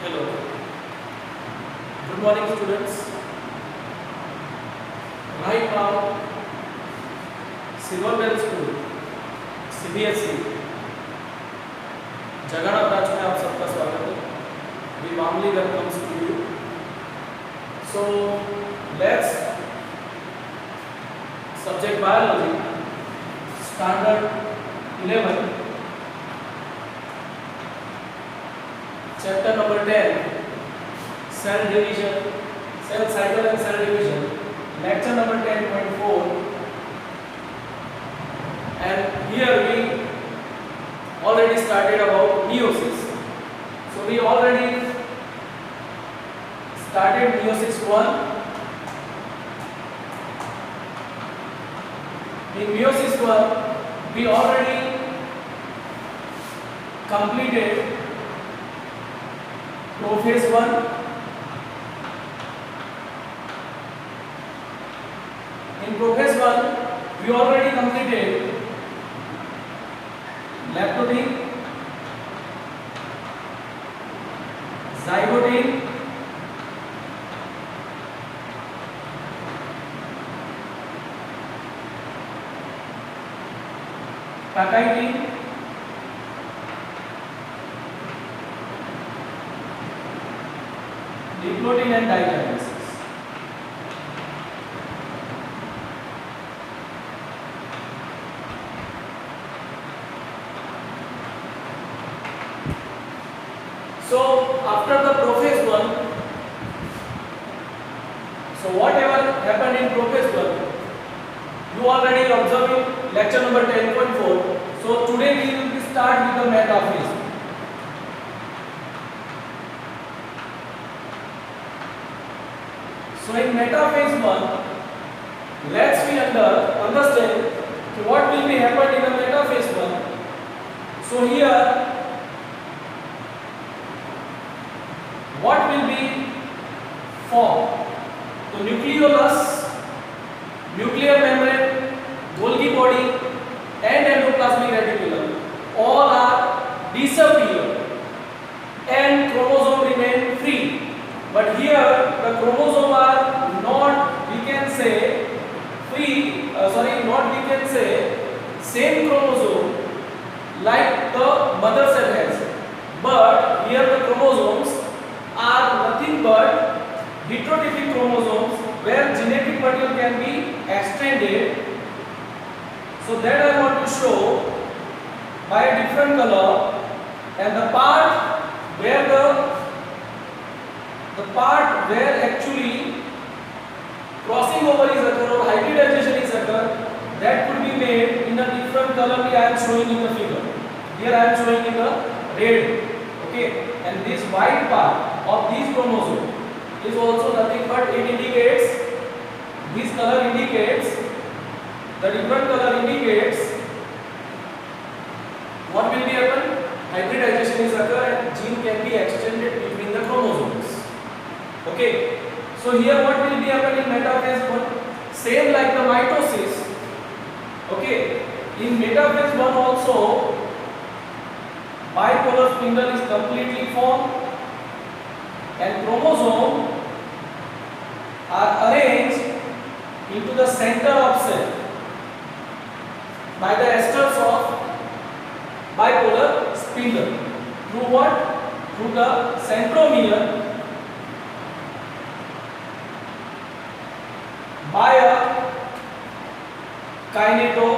Hello. Good morning, students. Right now, Silverbell School, CBSE, जगाड़ा branch में आप सबका स्वागत है. We warmly welcome to you. So, let's subject biology, standard 11. Chapter number 10, cell division, cell cycle and cell division, lecture number 10.4. And here we already started about meiosis. So we already started meiosis 1. In meiosis 1, we already completed prophase 1, in prophase 1 we already completed lactobin, zygotin, pakitin, diplotin and digenesis. So after the prophase 1, so whatever happened in prophase 1, you already observed in lecture number 10.4. So today we will start with the metaphase. So in metaphase 1, let's we understand what will be happen in the metaphase 1. So here what will be formed? So nucleolus, nuclear membrane, Golgi body and endoplasmic reticulum all are disappear and chromosome remain free. But here the chromosome are not, we can say, free, not we can say same chromosome like the mother cell has. But here the chromosomes are nothing but heterotypic chromosomes where genetic material can be extended. So that I want to show by a different color, and the part where actually crossing over is occur or hybridization is occur, that could be made in a different color. I am showing in the figure. Here I am showing in the red. Okay, and this white part of these chromosome is also nothing but it indicates, this color indicates, the different color indicates what will be happen? Hybridization is occur and gene can be extended between the chromosomes. Okay, so here what will be happen in metaphase 1? Same like the mitosis. Okay, in metaphase 1 also bipolar spindle is completely formed and chromosomes are arranged into the center of cell by the esters of bipolar spindle. Through what? Through the centromere by a kinetochore.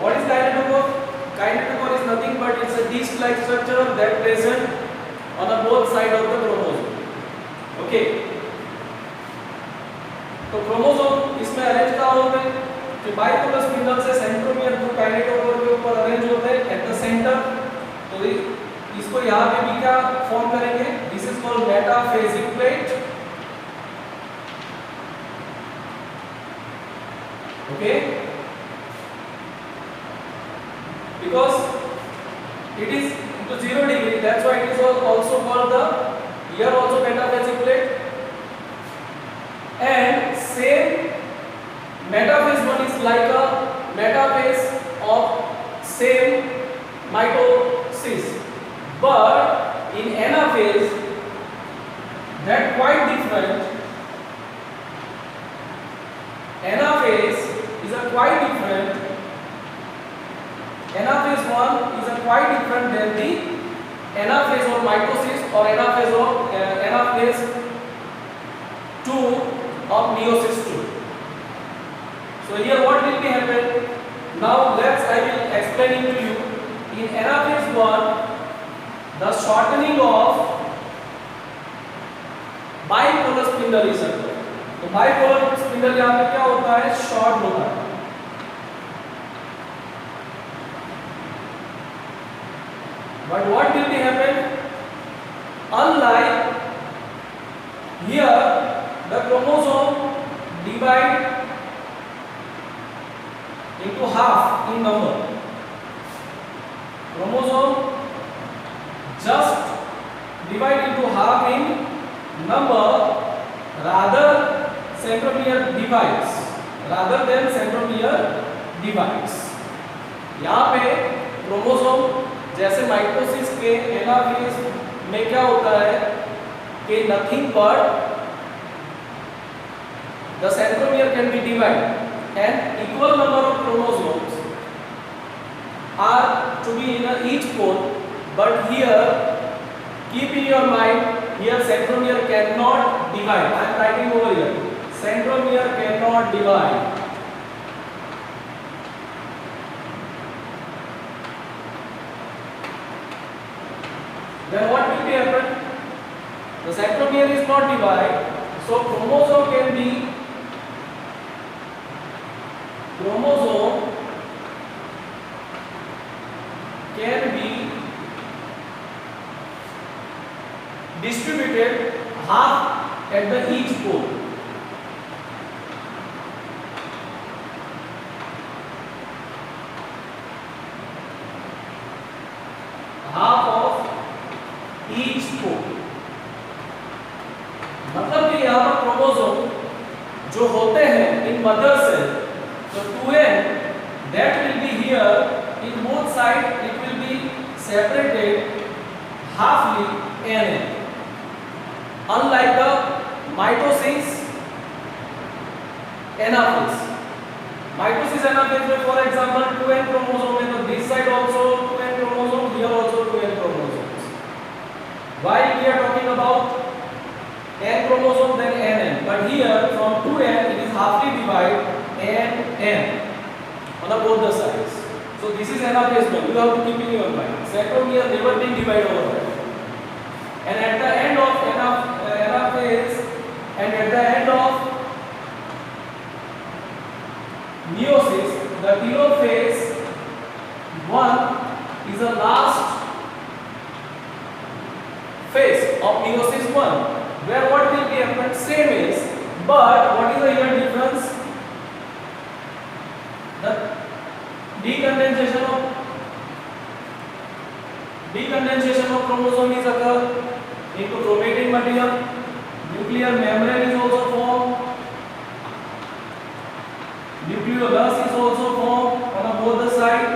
What is kinetochore? Kinetochore is nothing but it's a disc-like structure that present on the both side of the chromosome. Okay. तो chromosome इसमें arrange कहाँ होते हैं? कि bipolar spindle से centromere through kinetochore के ऊपर arrange होते हैं एट द सेंटर. तो इसको यहाँ पे भी क्या फॉर्म करेंगे? This is called metaphasic plate. Okay, because it is into 0 degree, that's why it is also called the, here also metaphasic plate. And same metaphase 1 is like a metaphase of same mitosis. but in anaphase that quite different. Anaphase is a quite different. Anaphase 1 is a quite different than the anaphase or mitosis or anaphase 2 of meiosis 2. So here what will be happen? Now I will explain it to you. In anaphase 1, the shortening of bipolar spindle is occurred. तो bipolar spindle यहाँ पे क्या होता है? Short होता है. But what will be happen? Unlike here, the chromosome divide into half in number. Chromosome just divide into half in number rather than centromere divides. यहाँ पे क्रोमोसोम जैसे माइटोसिस के एनाफेज में क्या होता है कि nothing but the centromere can be divide and equal number of chromosomes are to be in each pole, but here keep in your mind, here centromere cannot divide. I am writing over here. Centromere cannot divide. Then what will be happen? The centromere is not divided, so chromosome can be distributed half at the each pole. Half of each pole. मतलब कि यहाँ पर chromosome जो होते हैं इन mother cell, तो 2n that will be here in both sides, it will be separated halfly n. Unlike the mitosis anaphase. Mitosis anaphase में for example 2n chromosome है, तो this side also 2n chromosome, here also 2n chromosomes. While we are talking about n chromosome then nn, but here from 2n it is halfly divided nn on both the sides. So this is anaphase 1. You have to keep in your mind. Centromere never been divided over there. And at the end of anaphase and at the end of meiosis, the telophase 1 is the last phase of meiosis 1, where what will be happen? Same is, but what is the here difference? The decondensation of chromosome is occur into chromatin material. Nuclear membrane is also formed. Nucleolus is also formed on both the sides.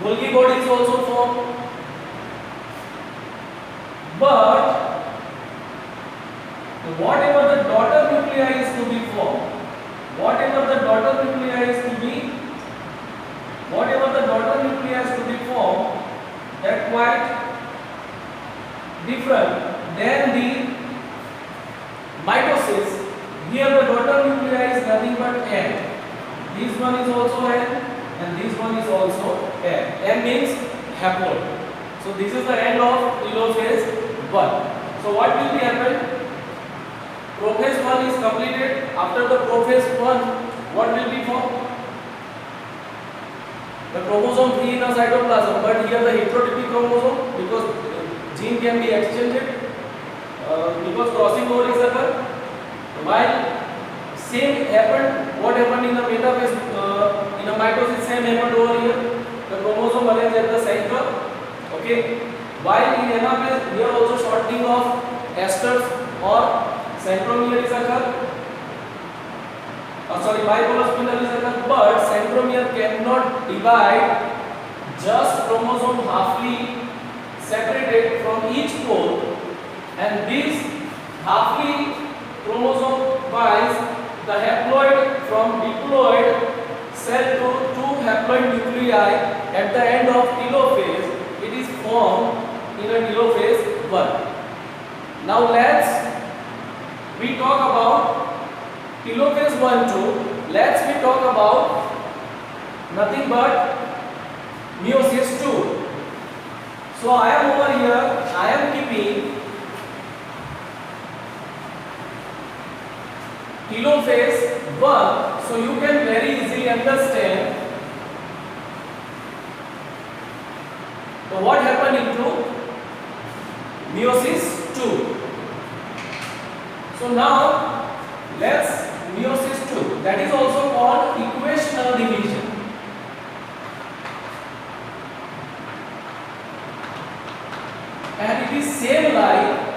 Golgi body is also formed. But whatever the daughter nuclei is to be formed, that quite different than the mitosis. Here the daughter nuclei is nothing but N. This one is also N and this one is also N. N means haploid. So this is the end of telophase 1. So what will be happen? Prophase 1 is completed. After the prophase 1, what will be formed? The chromosome 3 in a cytoplasm, but here the heterotypic chromosome, because gene can be exchanged, because crossing over is occur. While same happened, what happened in the metaphase, in a mitosis, same happened over here. The chromosome arranged at the center. Okay. While in anaphase, here also shortening of esters or centromere is occur. bipolar spindle is occur, but centromere cannot divide, just chromosome halfly separated from each pole, and these halfly chromosome wise the haploid from diploid cell to two haploid nuclei at the end of telophase. It is formed in a telophase 1. Now we talk about telophase 1 2. We talk about nothing but meiosis 2. So I am over here, I am keeping telophase 1, so you can very easily understand. So what happened into meiosis 2? So now let's meiosis 2, that is also called equational division. And it is same like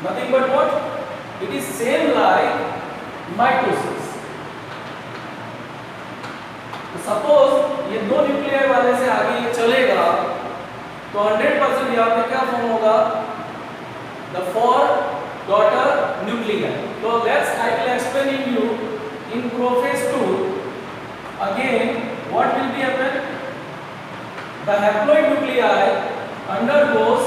nothing but what? It is same like mitosis. तो suppose ये दो nuclei वाले से आगे ये चलेगा तो 100% यहाँ पे क्या फॉर्म होगा? The 4 daughter nuclei. So I will explain in you in prophase 2. Again, what will be happen? The haploid nuclei undergoes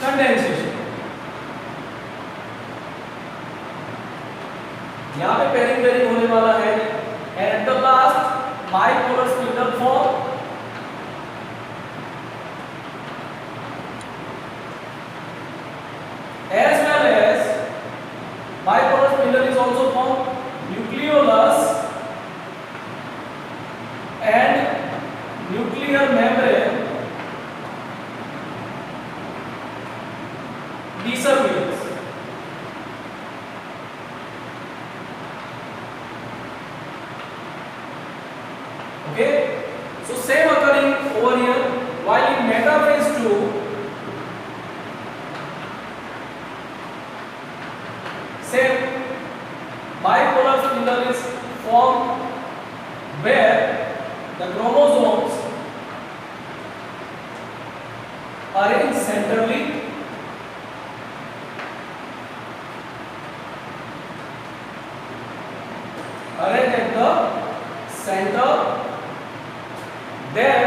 condensation. यहाँ पे पेरिंग होने वाला है, and at the last bipolar spindle form. As well as bipolar spindle is also formed, nucleolus and nuclear membrane disappears. Okay, so same occurring over here. While in metaphase 2, same bipolar spindle is formed where the chromosomes arranged centrally at the center. Then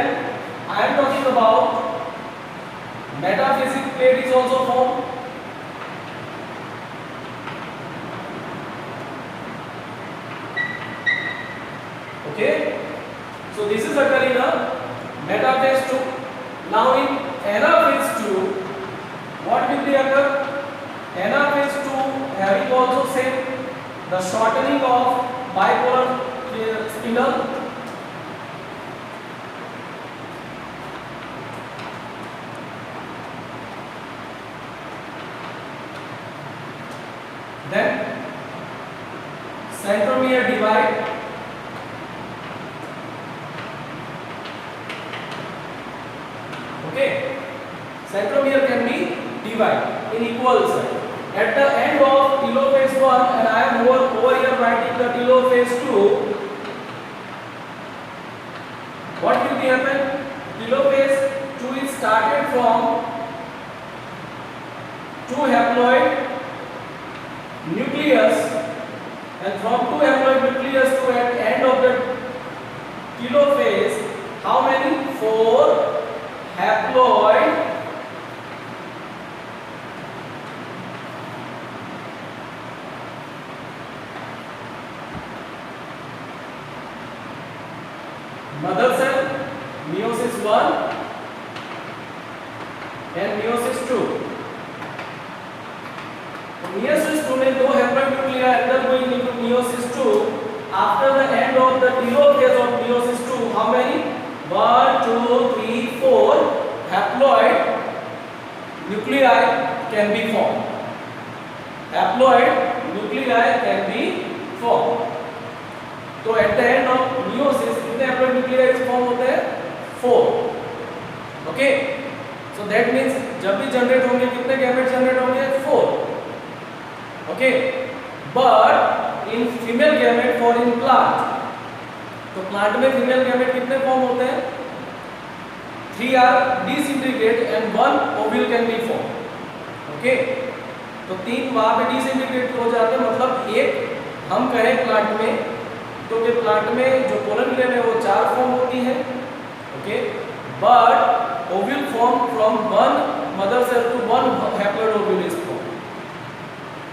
I am talking about metaphasic plate is also formed. Okay, so this is occurring in metaphase 2. Now in anaphase 2, what will be occur? Anaphase 2 having also same the shortening of bipolar spindle. Then centromere divide. Okay, centromere can be divided in equal size. At the end of telophase 1, and I am over here writing the telophase 2, what will be happen? Telophase 2 is started from 2 haploid nucleus, and from 2 haploid nucleus to at end of the telophase, how many? 4 haploid mother cell, meiosis 1 and meiosis 2. Meiosis 2 में 2 haploid nuclei undergoing into meiosis 2. After the end of the telophase of meiosis 2, how many? 1, 2, 3, 4 haploid nuclei can be formed. Haploid nuclei can be formed. तो at the end of meiosis कितने haploid nuclei form होते हैं? 4. Okay, so that means जब भी generate होंगे कितने gamete generate होंगे? 4. Okay, but in female gamete for in plant, तो प्लांट में फीमेल गैमेट कितने फॉर्म होते हैं? 3 are disintegrate and 1 ovule can be form. Okay, तो 3 वहां पे डिसइंटीग्रेट हो जाते हैं, मतलब एक हम कहें प्लांट में, तो के प्लांट में जो पोलन ग्रेन है वो 4 फॉर्म होती है. Okay, but ovule form from 1 mother cell to 1 haploid ovule is form,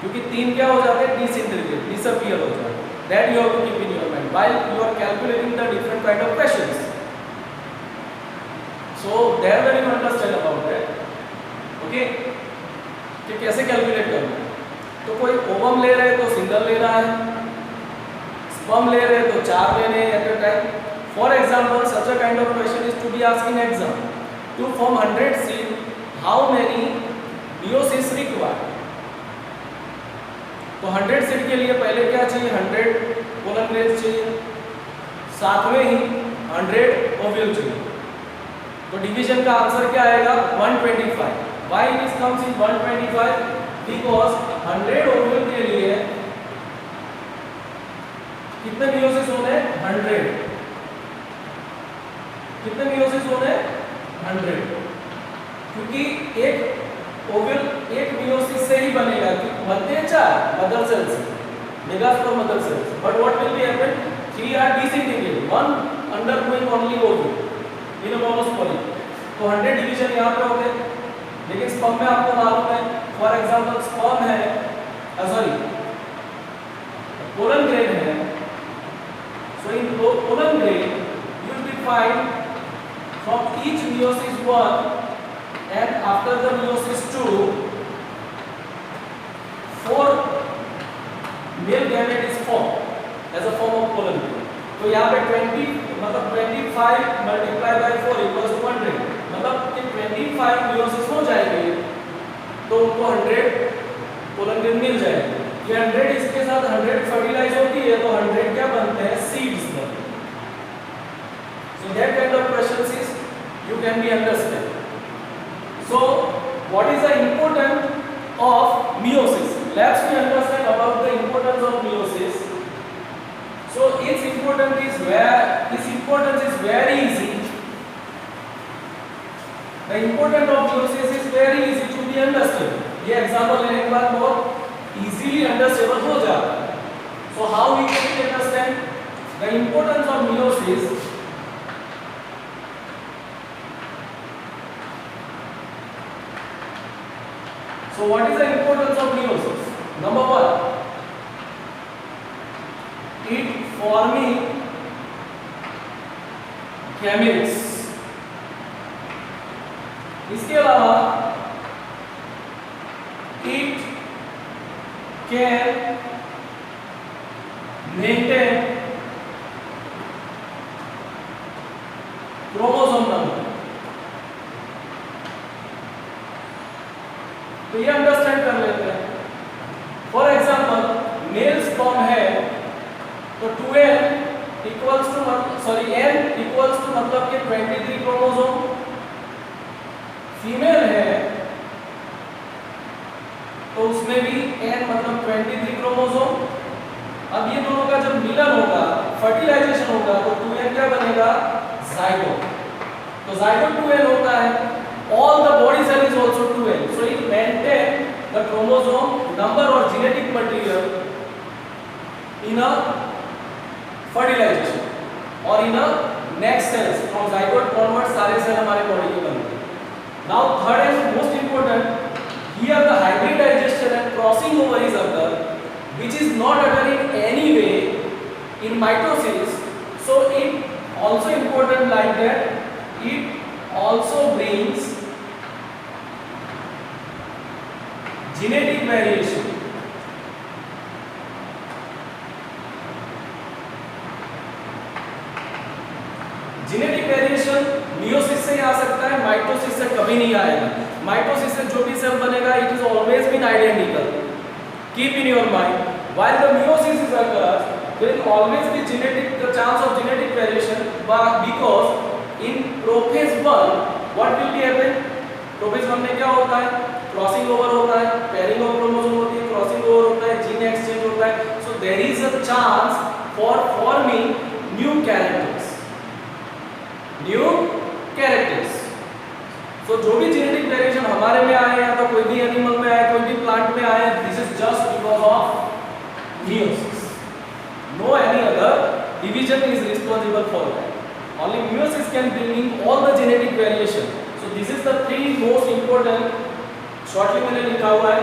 क्योंकि 3 क्या हो जाते हैं? डिसइंटीग्रेट, डिसअपीयर हो जाते हैं. That you have to keep in your mind while you are calculating the different kind of questions. So there when you understand about that, okay, कि कैसे कैलकुलेट करना है. तो कोई ओवम ले रहे तो सिंगल लेना है, स्पर्म ले रहे तो 4 लेने हैं at a time. For example such a kind of question is to be asked in exam. To form 100 seed, how many meiosis required? तो 100 सीड के लिए पहले क्या चाहिए? 100 पोलन ग्रेन्स चाहिए, साथ में ही 100 ओव्यूल चाहिए. तो डिवीजन का आंसर क्या आएगा? 125. Why it is comes in 125? Because 100 ovule के लिए कितने मियोसिस होने? 100. कितने मियोसिस होने? 100. क्योंकि एक ओव्यूल एक मियोसिस से ही बनेगा, क्योंकि बनते हैं 4 mother cells, megaspore mother cells. But what will be happen? 3 are disintegrated, 1 undergoing only ovule in a monospory. तो 100 डिवीजन यहाँ पे हो गए. लेकिन स्पर्म में आपको मालूम है, फॉर एग्जांपल स्पर्म है, सॉरी पोलन ग्रेन है. So in pollen grain you will be find from each meiosis 1 and after the meiosis 2 4 male gamete is formed as a form of pollen. तो यहाँ पे 20 मतलब 25 मल्टीप्लाई बाय 4 इक्वल्स टू 100, मतलब कि 25 meiosis हो जाएंगे तो उनको 100 पोलन ग्रेन मिल जाएंगे. ये 100 इसके साथ 100 फर्टिलाइज होती है तो 100 क्या बनते हैं? सीड्स बनते हैं. So that kind of questions is you can be understand. So what is the importance of meiosis? Let's we understand about the importance of meiosis. So its importance is very easy. The importance of meiosis is very easy to be understood. ये example लेने के बाद बहुत easily understandable हो जाता है. So how we can understand the importance of meiosis? So what is the importance of meiosis? Number 1, it forming gametes. इसके अलावा it can maintain chromosome number. तो ये अंडरस्टैंड कर लेते हैं. फॉर एग्जांपल मेल स्पर्म है तो 2n equals to n equals to मतलब कि 23 क्रोमोसोम. फीमेल है तो उसमें भी n मतलब 23 क्रोमोसोम. अब ये दोनों का जब मिलन होगा, फर्टिलाइजेशन होगा, तो 2n क्या बनेगा? जाइगोट. तो जाइगोट 2n होता है. All the body cell is also 2n. So it maintain the chromosome number or genetic material in a fertilization or in a next cells from zygote onwards सारे cell हमारे body के बनते हैं. Now third and most important, here the hybridization and crossing over is occur, which is not occurring any way in mitosis. So it also important like that it also brings genetic variation. Genetic variation meiosis से ही आ सकता है, mitosis से कभी नहीं आएगा. Mitosis से जो भी सेल बनेगा it is always been identical. Keep in your mind while the meiosis is occurs, there will always be the chance of genetic variation, but because in prophase 1 what will be happen? Prophase 1 में क्या होता है? Crossing over होता है, pairing of chromosome होती है, crossing over होता है, जीन एक्सचेंज होता है. So there is a chance for forming new characters. So जो भी जेनेटिक वेरिएशन हमारे में आए या तो कोई भी एनिमल में आए, कोई भी प्लांट में आए, this is just because of meiosis. No any other division is responsible for that. Only meiosis can bring in all the genetic variation. So this is the three most important. Shortly मैंने लिखा हुआ है.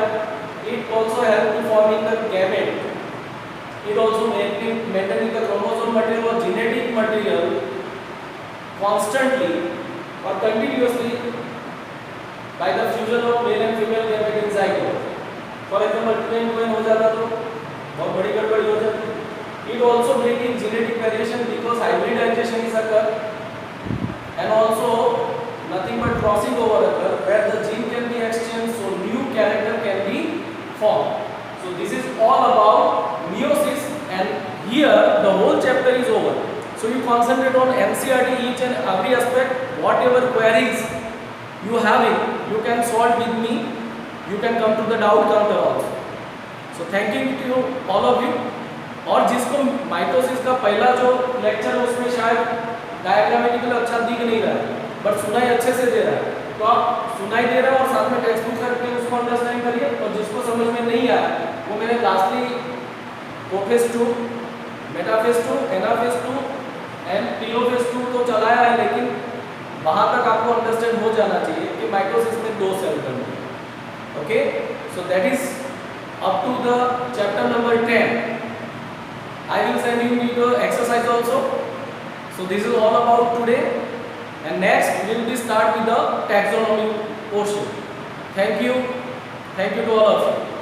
It also help to forming the gamete. It also maintaining the chromosome material or genetic material constantly or continuously by the fusion of male and female gamete in zygote. For example, twin हो जाता तो बहुत बड़ी गड़बड़ी हो जाती. It also bring in genetic variation because hybridization is occur, and also nothing but crossing over occur where the gene can be exchanged, so new character can be formed. So this is all about meiosis, and here the whole chapter is over. So you concentrate on NCERT each and every aspect. Whatever queries you have it, you can solve with me. You can come to the doubt counter also. So thank you to all of you. और जिसको mitosis का पहला जो lecture है उसमें शायद diagrammatically अच्छा दिख नहीं रहा है, बट सुनाई अच्छे से दे रहा है, तो आप सुनाई दे रहा है और साथ में टेक्स्ट बुक करके उसको अंडरस्टैंड करिए. और जिसको समझ में नहीं आया वो मैंने lastly prophase 2, metaphase 2, anaphase 2 and telophase 2 तो चलाया है, लेकिन वहाँ तक आपको अंडरस्टैंड हो जाना चाहिए कि माइटोसिस में 2 सेल करने हैं. Okay, so that is up to the chapter number 10. I will send you the exercise also. So this is all about today, and next we will be start with the taxonomy portion. Thank you to all of you.